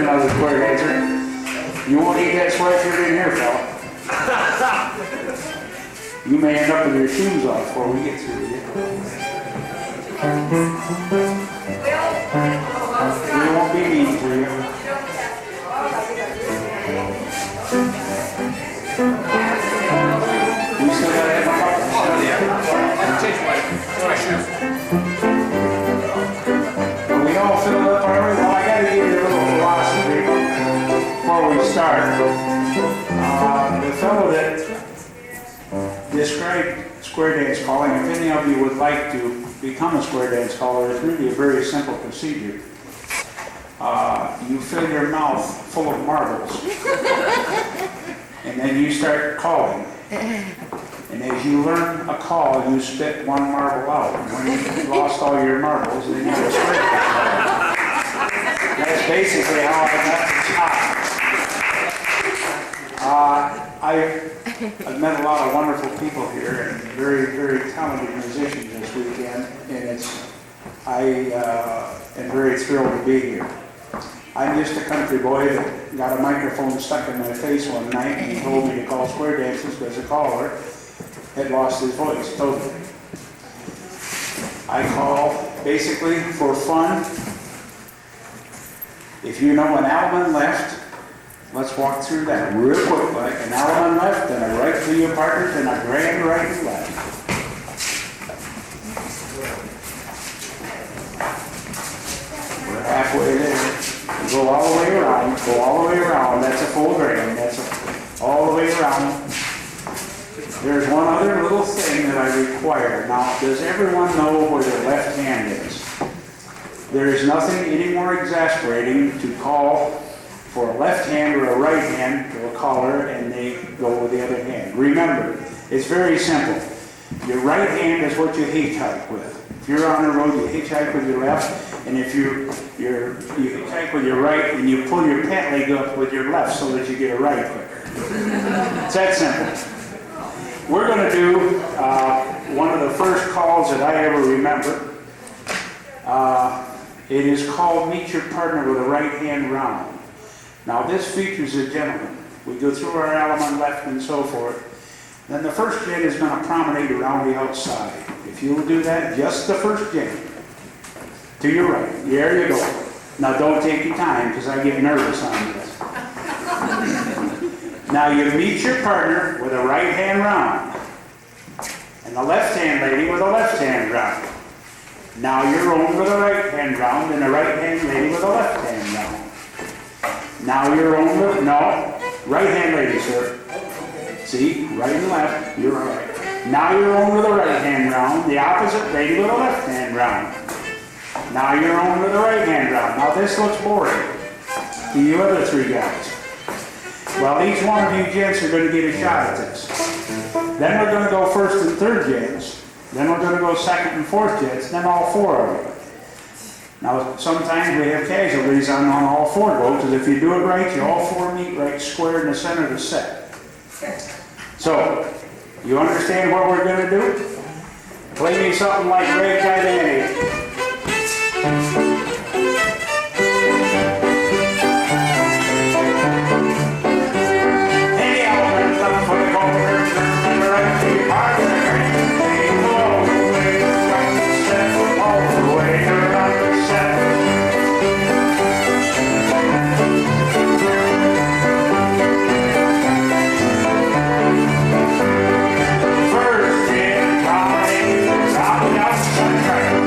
another square dancer. You won't eat that sweatshirt in here, fella. You may end up with your shoes off before we get through here. We won't be mean to you. We still got to have a couple. We all filled up already. Well, I got to give you a little philosophy before we start. The fellow that described square dance calling, if any of you would like to become a square dance caller, it's really a very simple procedure. You fill your mouth full of marbles, and then you start calling. And as you learn a call, you spit one marble out. And when you've lost all your marbles, then you go straight to call. That's basically how I got the job. I've met a lot of wonderful people here and very, very talented musicians this weekend, and I am very thrilled to be here. I'm just a country boy that got a microphone stuck in my face one night and he told me to call square dances because the caller had lost his voice totally. I call basically for fun. If you know an Allemande left, let's walk through that real quick, like an Allemande left and a right to your partner and a grand right and left. We're halfway there. Go all the way around, go all the way around. That's a full grand. That's all the way around. There's one other little thing that I require. Now, does everyone know where their left hand is? There is nothing any more exasperating to call for a left hand or a right hand to a caller and they go with the other hand. Remember, it's very simple. Your right hand is what you hitchhike with. If you're on the road, you hitchhike with your left, and if you hitchhike with your right, and you pull your pant leg up with your left so that you get a right quicker. It's that simple. We're going to do one of the first calls that I ever remember. It is called Meet Your Partner with a Right Hand Round. Now this features a gentleman. We go through our Allemande left and so forth. Then the first gent is going to promenade around the outside. If you will do that, just the first gent. To your right. There you go. Now don't take your time because I get nervous on this. Now you meet your partner with a right hand round. And the left hand lady with a left hand round. Now you're on with a right hand round and a right hand lady with a left hand round. Now you're on with, no, right hand lady, sir. See, right and left, you're all right. Now you're on with a right hand round, the opposite lady with a left hand round. Now you're on with a right hand round. Now this looks boring to you other three guys. Well, each one of you gents are going to get a shot at this. Then we're going to go first and third gents. Then we're going to go second and fourth gents. Then all four of you. Now, sometimes we have casualties on all four go, because if you do it right, you all four meet right square in the center of the set. So, you understand what we're going to do? Play me something like Grange Halls. First, in, round, round, round, round,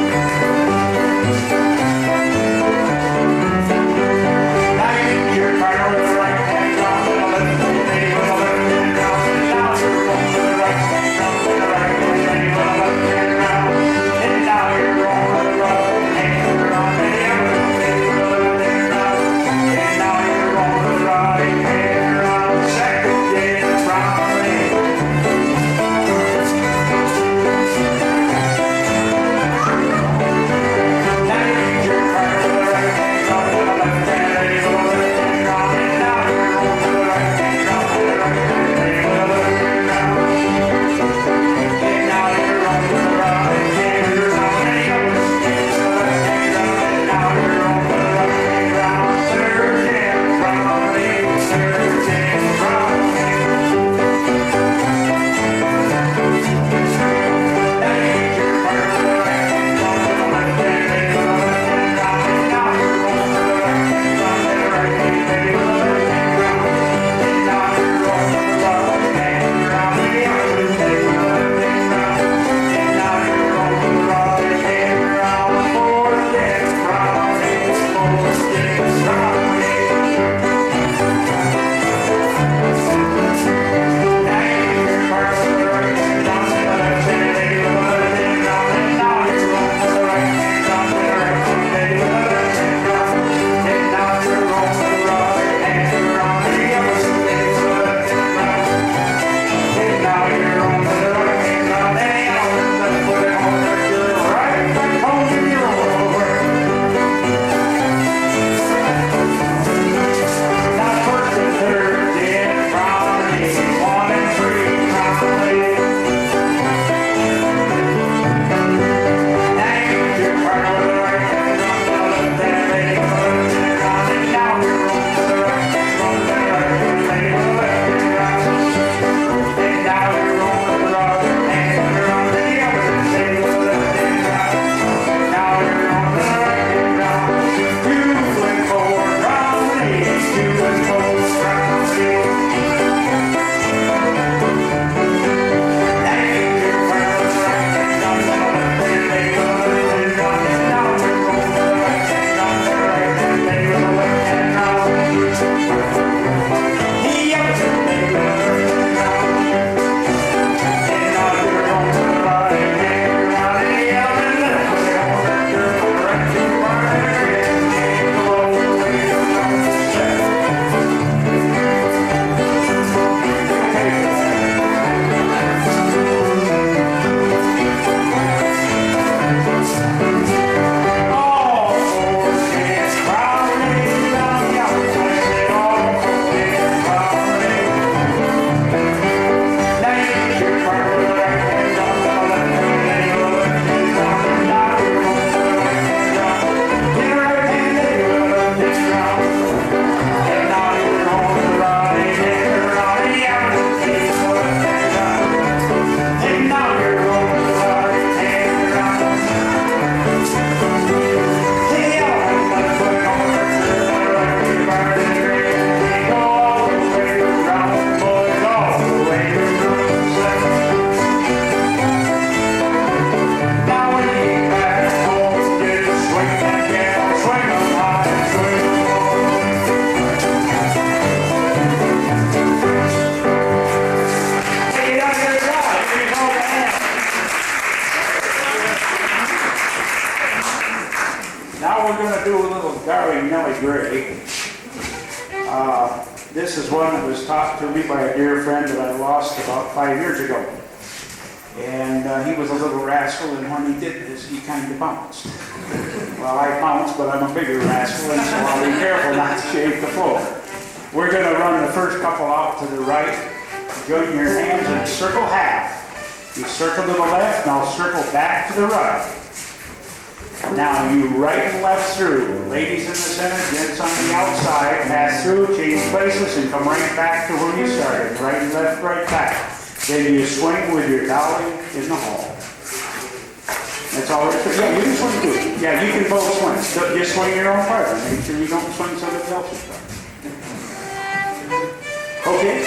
Now we're going to do a little Darling Nellie Gray. This is one that was taught to me by a dear friend that I lost about 5 years ago. And he was a little rascal, and when he did this, he kind of bounced. Well, I bounce, but I'm a bigger rascal, and so I'll be careful not to shake the floor. We're going to run the first couple out to the right. Join your hands and circle half. You circle to the left, now circle back to the right. Now you right and left through. Ladies in the center, gents on the outside. Pass through, change places, and come right back to where you started. Right and left, right back. Then you swing with your dolly in the hall. That's all there is. Yeah, you can swing too. Yeah, you can both swing. So just swing your own part. Make sure you don't swing somebody else's part. Okay?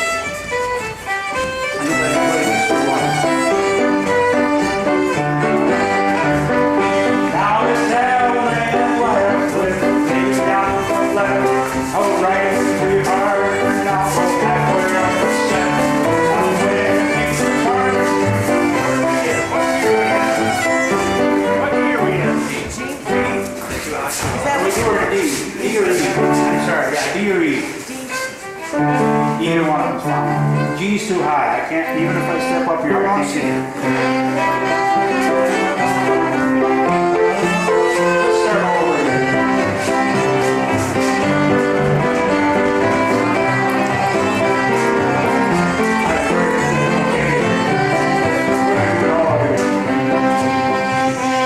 Either one of them's fine. G's too high. I can't, even if I step up here, I can't see it. Let's start all over again.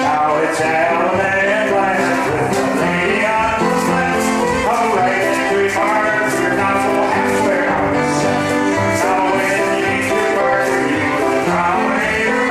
Now it's Alan and Blanche with the lady on the left. All right, and we are. You're not so halfway on the set. Now when you need your work, you will come later.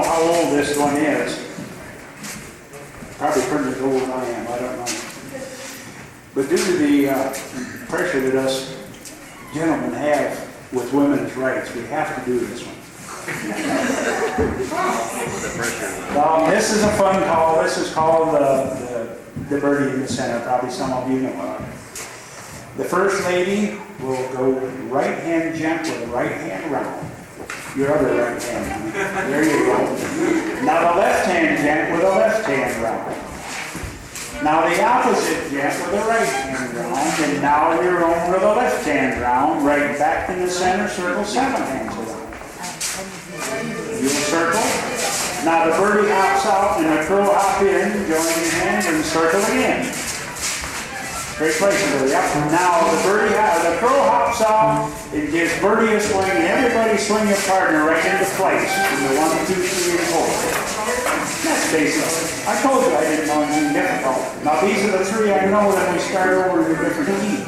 how old this one is. Probably pretty as old as I am, I don't know. But due to the pressure that us gentlemen have with women's rights, we have to do this one. Well, this is a fun call. This is called the birdie in the center. Probably some of you know about it. The first lady will go right hand gent with a right hand round. Your other right hand. There you go. Now the left hand gent with a left hand round. Now the opposite gent with a right hand round, and now your own with a left hand round, right back in the center circle, 7 hands around. You'll circle. Now the birdie hops out and the crow hop in, join your hands and circle again. Great place, Birdie. Yep. Now the crow hops out, it gives Birdie a swing, and everybody swing your partner right into place. From the 1, 2, 3, and 4. That's basic. I told you I didn't know anything difficult. Now these are the 3 I know that we start over in a different key.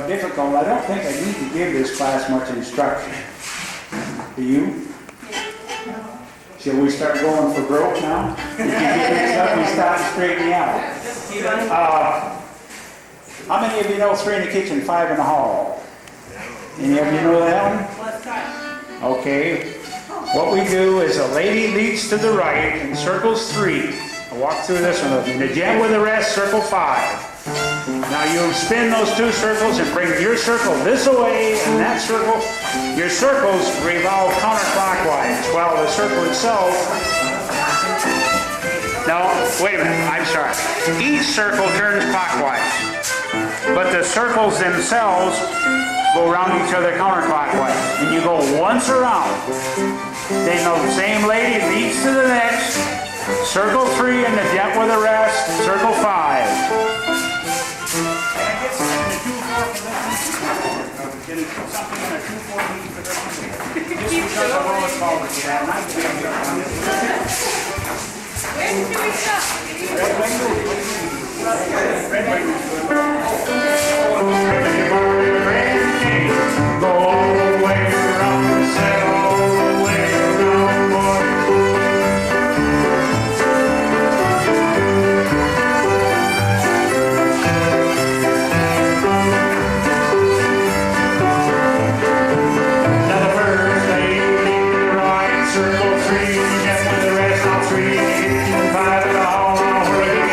difficult. I don't think I need to give this class much instruction. Do you? Shall we start going for broke now? If you get mixed up, we stop and straighten me out. How many of you know 3 in the kitchen, 5 in the hall? Any of you know that one? Okay, what we do is a lady leads to the right in circles 3. I'll walk through this one with me. The gent with the rest, circle 5. Now you spin those 2 circles and bring your circle this way and that circle. Your circles revolve counterclockwise while the circle itself... No, wait a minute, I'm sorry. Each circle turns clockwise, but the circles themselves go around each other counterclockwise. And you go once around. Then the same lady leads to the next. Circle 3 and the gent with the rest. Circle 5. Can I get something in a 2/4 beat for this one? Just because of all the forward to that. Where do we stop? Go all the way around the set, all the way around, boy. Now the first lady lead to the right, circle 3, get with the rest, all 3, 5 at the hall, where we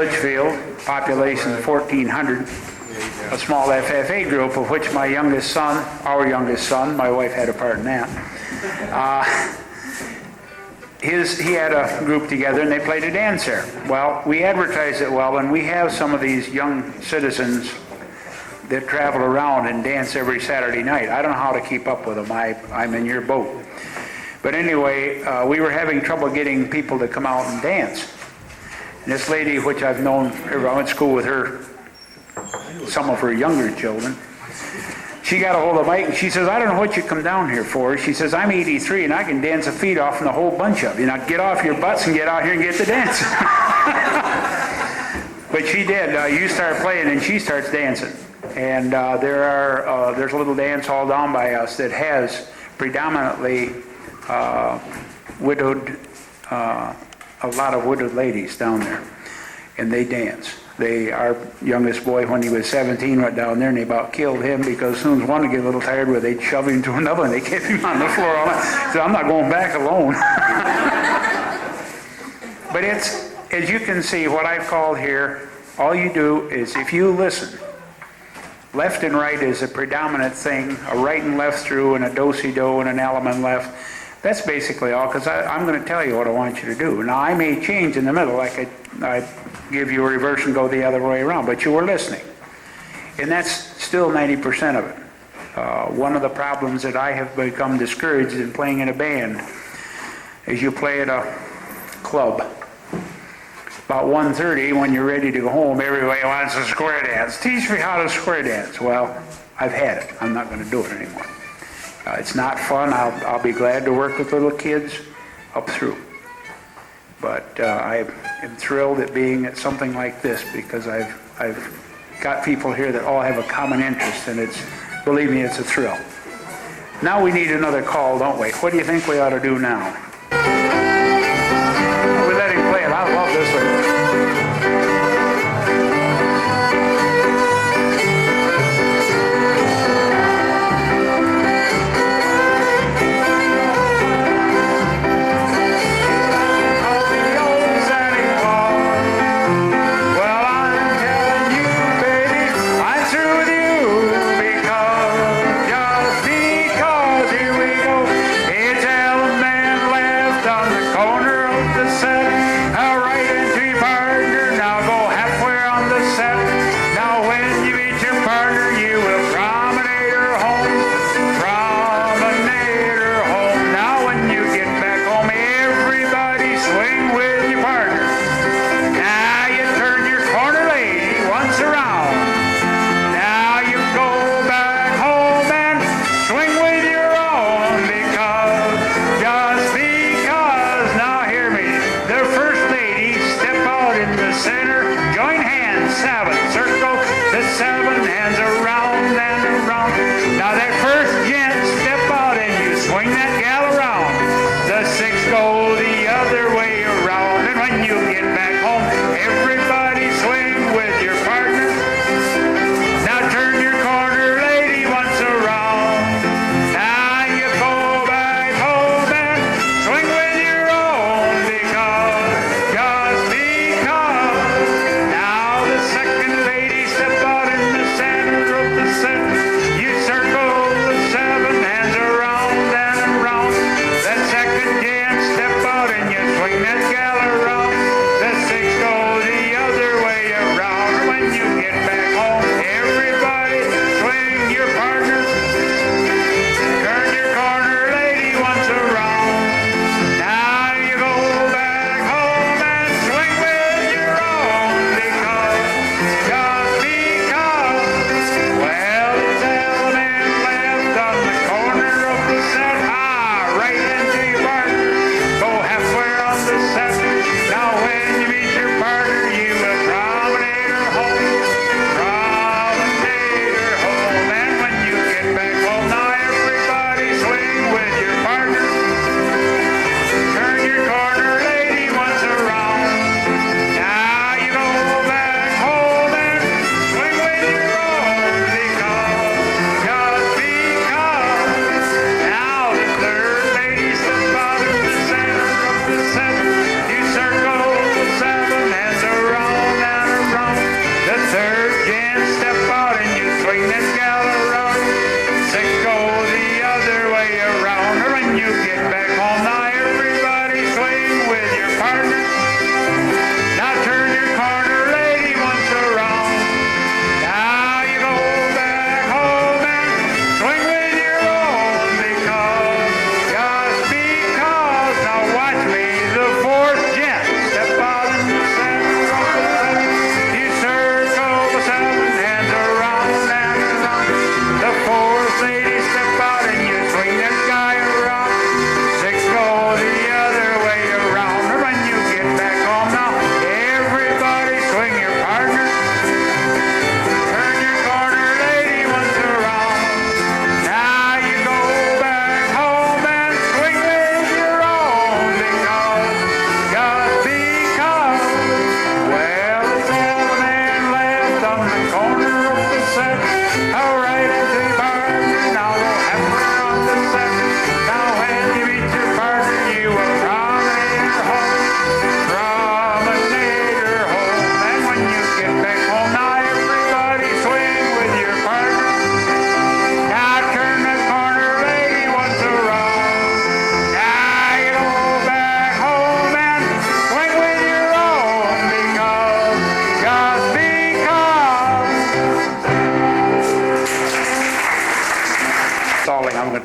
Litchfield, population 1,400, a small FFA group of which my youngest son, our youngest son, my wife had a part in that, he had a group together and they played a dance there. Well, we advertised it well, and we have some of these young citizens that travel around and dance every Saturday night. I don't know how to keep up with them. I'm in your boat. But anyway, we were having trouble getting people to come out and dance. And this lady, which I've known, I went to school with her, some of her younger children, she got a hold of Mike and she says, I don't know what you come down here for. She says, I'm 83 and I can dance a feet off and a whole bunch of you. Now get off your butts and get out here and get the dance. But she did. You start playing and she starts dancing. And there's a little dance hall down by us that has predominantly widowed, a lot of widowed ladies down there. And they dance. Our youngest boy, when he was 17, went down there and they about killed him because as soon as one would get a little tired with it, they'd shove him to another and they kept him on the floor all night. So I'm not going back alone. But it's, as you can see, what I've called here, all you do is if you listen, left and right is a predominant thing, a right and left through and a do-si-do and an element left. That's basically all, because I'm going to tell you what I want you to do. Now, I may change in the middle, like I give you a reverse and go the other way around, but you were listening. And that's still 90% of it. One of the problems that I have become discouraged in playing in a band is you play at a club. About 1:30, when you're ready to go home, everybody wants a square dance. Teach me how to square dance. Well, I've had it. I'm not going to do it anymore. It's not fun. I'll be glad to work with little kids up through. But I am thrilled at being at something like this because I've got people here that all have a common interest, and believe me, it's a thrill. Now we need another call, don't we? What do you think we ought to do now? We let him play it. I love this one. It's Element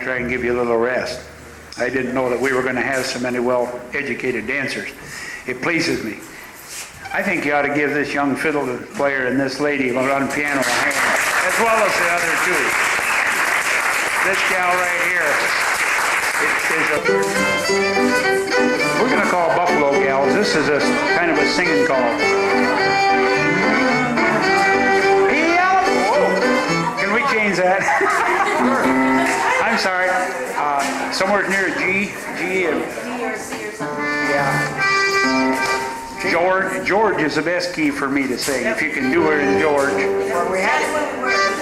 try and give you a little rest. I didn't know that we were going to have so many well-educated dancers. It pleases me. I think you ought to give this young fiddle player and this lady on piano a hand, as well as the other two. This gal right here we're going to call Buffalo Gals. This is a kind of a singing call. Can we change that? I'm sorry. Somewhere near G and yeah. George is the best key for me to sing. If you can do it in George.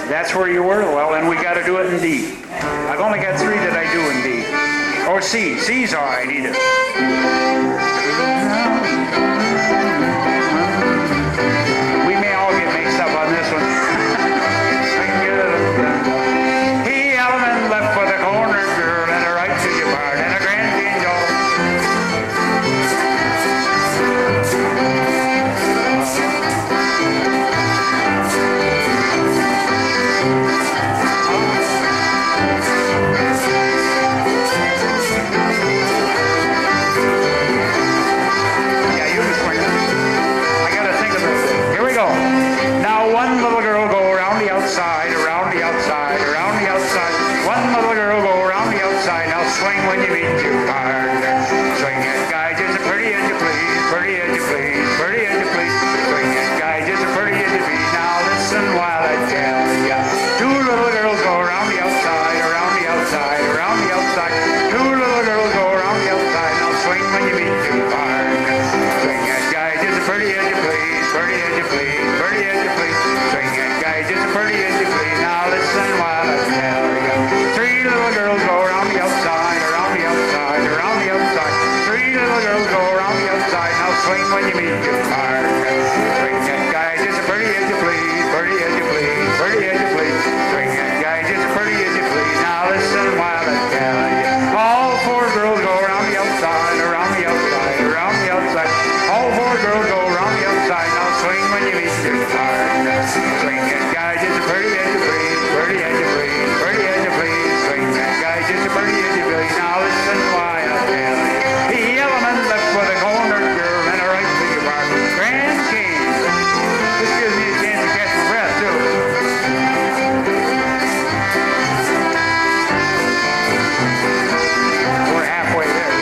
That's where you were? Well, then we got to do it in D. I've only got 3 that I do in D. Or C. C's all right, either. We may all get mixed up on this one. He element left for the corner girl and a right to your part and a grand angel. One little girl go around the outside, around the outside, around the outside. One little girl go around the outside. Now swing when you meet your partner. Swing it, guys, just as pretty as you please, pretty as you please, pretty as you please. Swing it, guys, just as pretty as you please. Now listen while I tell ya. 2 little girls go around the outside, around the outside, around the outside. 2 little girls go around the outside. Now swing when you meet your partner. Swing it, guys, just as pretty as you please, pretty as you please, pretty as you please. Swing it, guys, just as pretty as you please. Now listen while I tell you. 3 little girls go around the outside, around the outside, around the outside. 3 little girls go around the outside. Now swing when you meet your partner. Swing it, guys, just as pretty as you please, pretty as you please, pretty as you please. Swing it, guys, just as pretty as you please. Now listen while I tell you. All 4 girls go around the outside, around the outside, around the outside. All 4 girls go around the outside. Now swing when you meet your partner. Swing it, guys, just as pretty as you please, pretty as you please, pretty as you please. Swing it, guys, just as pretty as you please. Now listen while I tell you. The element left for the corner girl and a right to your partner. Grand King. This gives me a chance to catch my breath, too. We're halfway there.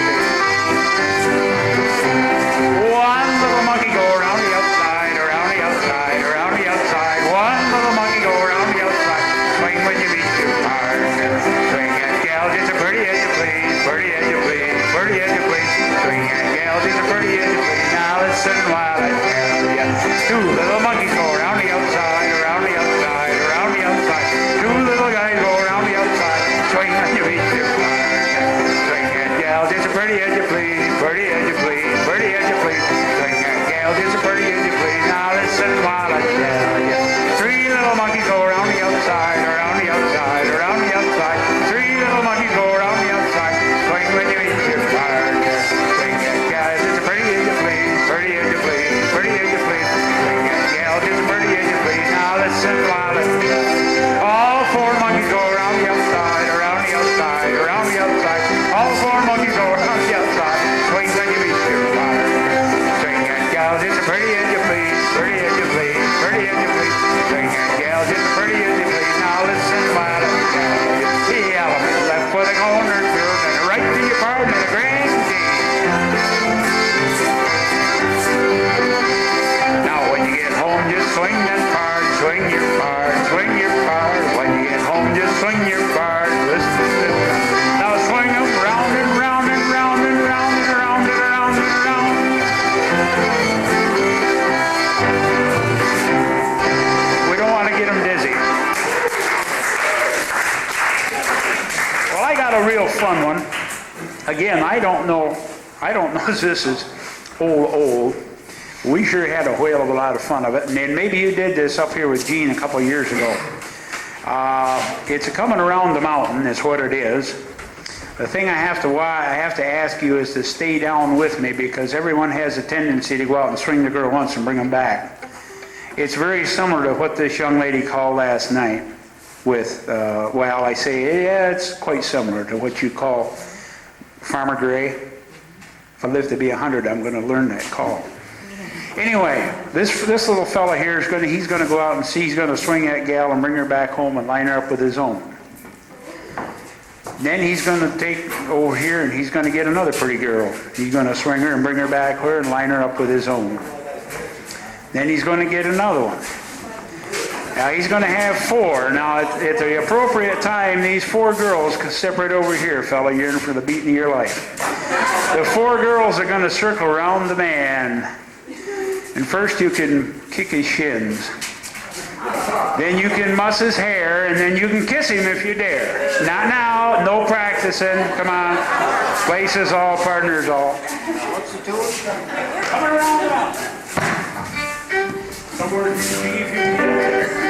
One little monkey go around the outside, around the outside, around the outside. One little monkey go around the outside. Swing when you meet your partner. Swing it, gal, just as pretty as you please, pretty as you please, pretty as you please. Swing it, gal, just as pretty as you please. Now listen while I tell ya. 2 little monkeys go around the outside, around the outside, around the outside. 2 little guys go around the outside. Swing when you meet your partner. Swing it, gal, just as pretty as you please, pretty as you please, pretty as you please. Swing it, gal, just as pretty as you please. Now listen while I tell ya. 3 little monkeys go around the outside, around the outside, around the outside. 3 little monkeys go around the outside. Swing when you meet your partner. Swing it, gal, just as pretty as you please, pretty as you please, pretty as you please. Swing it, gal, just as pretty as you please. Now listen while I tell ya. All 4 monkeys go around the outside, around the outside, around the outside. All 4 monkeys go around the outside. Swing when you meet your partner. Swing it, gal, just as pretty as you please, pretty as you please, pretty as you please. Swing it, gal, just as pretty as you please. Now listen while I tell you. The element left for the corner girl and a right to your partner, the grand king. Now when you get home, just swing that part, swing your part, swing your part. When you get home, just swing your part. Listen to this. Now swing them round and round and round and round and round and round and round. We don't want to get them dizzy. Well, I got a real fun one. Again, I don't know if this is old. We sure had a whale of a lot of fun of it. And then maybe you did this up here with Gene a couple of years ago. It's coming around the mountain is what it is. The thing I have to ask you is to stay down with me because everyone has a tendency to go out and swing the girl once and bring them back. It's very similar to what this young lady called last night. with, well, I say, yeah, it's quite similar to what you call Farmer Gray. If I live to be 100, I'm going to learn that call. Anyway, this little fella here he's going to go out and see, he's going to swing that gal and bring her back home and line her up with his own. Then he's going to take over here and he's going to get another pretty girl. He's going to swing her and bring her back here and line her up with his own. Then he's going to get another one. Now he's going to have 4. Now at the appropriate time, these 4 girls can separate over here, fella. You're in for the beating of your life. The 4 girls are going to circle around the man. And first you can kick his shins. Then you can muss his hair, and then you can kiss him if you dare. Not now, no practicing. Come on. Places all, partners all. What's the tune? Come around now. Somewhere you see if you can get there.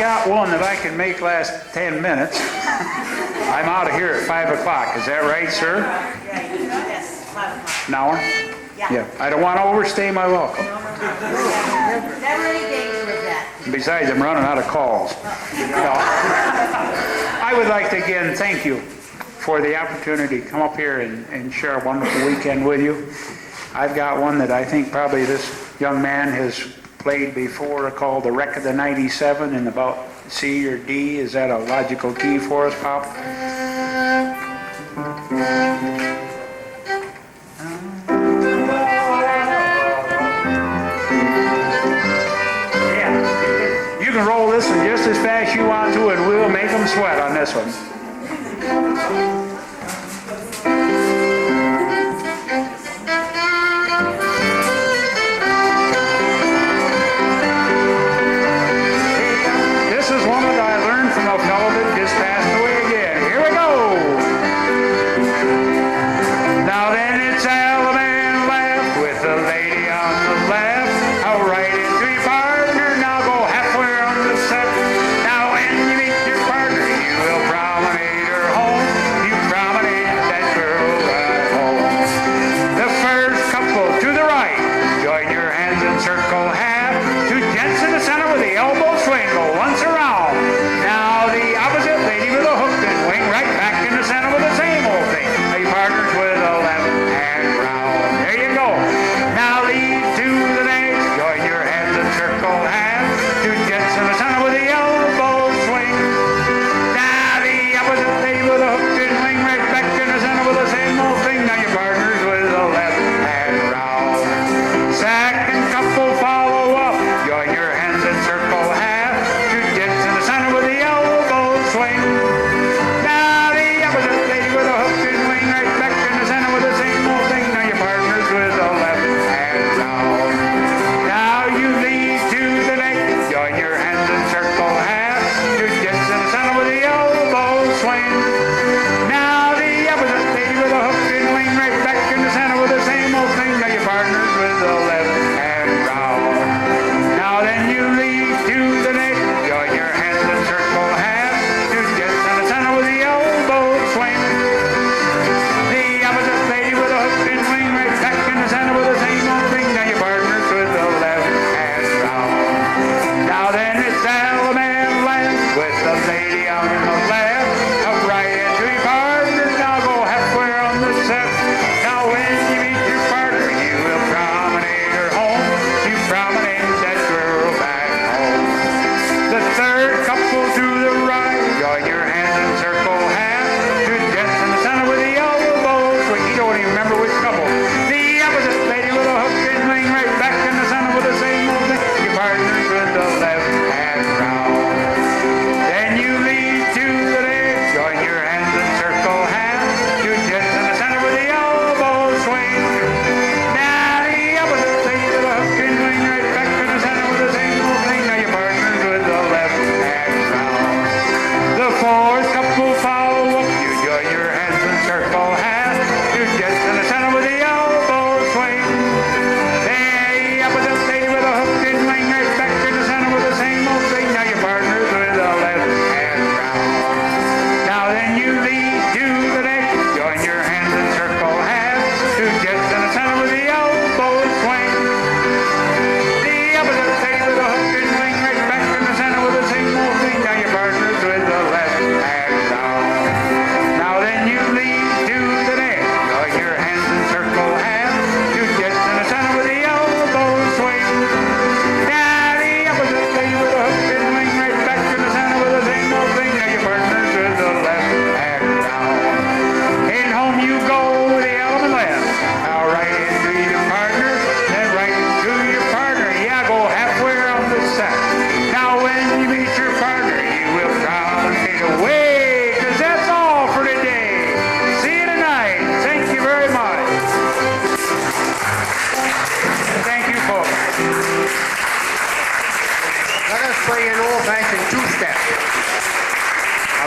got one that I can make last 10 minutes. I'm out of here at 5 o'clock. Is that right, sir? Yes, 5 o'clock. An hour? Yeah. I don't want to overstay my welcome. Never any danger with that. Besides, I'm running out of calls. No. I would like to again thank you for the opportunity to come up here and share a wonderful weekend with you. I've got one that I think probably this young man has played before called The Wreck of the 97 in about C or D. Is that a logical key for us, Pop? Yeah. You can roll this one just as fast as you want to and we'll make them sweat on this one.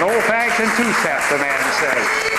An old-fashioned two-step, the man says.